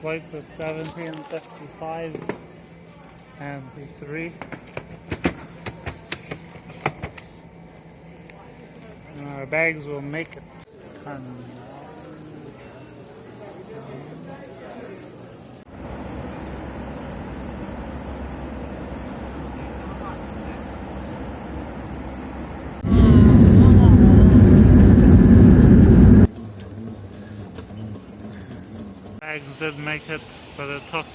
Flight's at 17:55 and P3. And our bags will make it. Bags did make it, but it took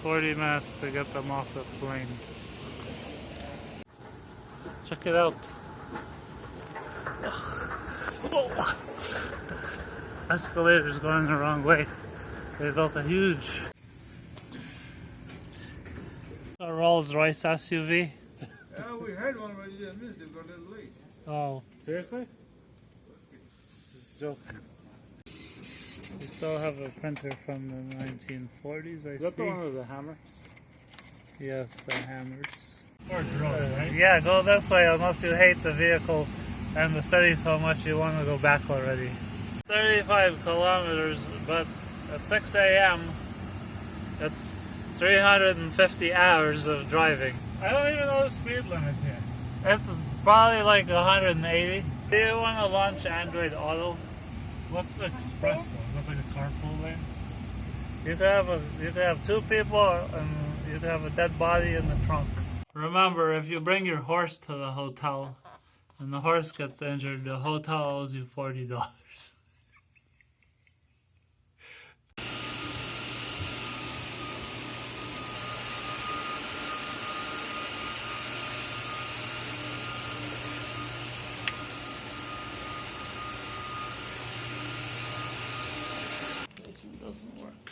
40 minutes to get them off the plane. Check it out. Oh. Escalator's going the wrong way. They built a huge Rolls-Royce SUV. Yeah, we had one, but you just missed it, got a little late. Oh, seriously? Just joking. We still have a printer from the 1940s, I see. Is that the one with the hammers? Yes, hammers. Or drone, right? Yeah, go this way unless you hate the vehicle and the city so much you want to go back already. 35 kilometers, but at 6 a.m. it's 350 hours of driving. I don't even know the speed limit here. It's probably like 180. Do you want to launch Android Auto? What's Express though? Is that like a carpool lane? You could have two people and you could have a dead body in the trunk. Remember, if you bring your horse to the hotel and the horse gets injured, the hotel owes you $40. This one doesn't work.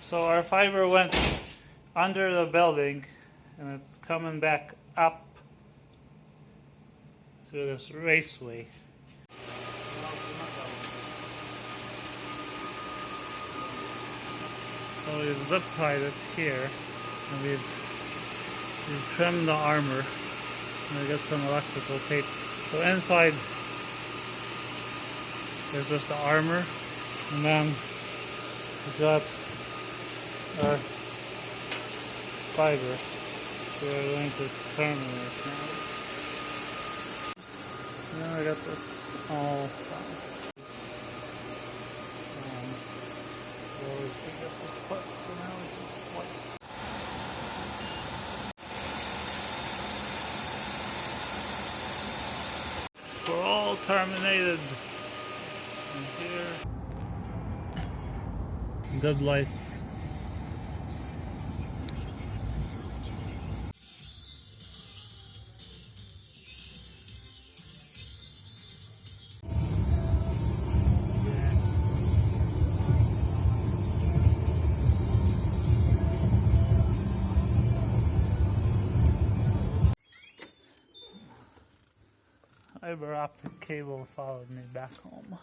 So our fiber went under the building and it's coming back up through this raceway. So we've zip tied it here and we've trimmed the armor and we got some electrical tape. So inside there's just the armor and then we've got our fiber, so we're going to terminate now. Now I got this all done. We get this put, so now we can splice. We're all terminated. And here, good life. Fiber optic cable followed me back home.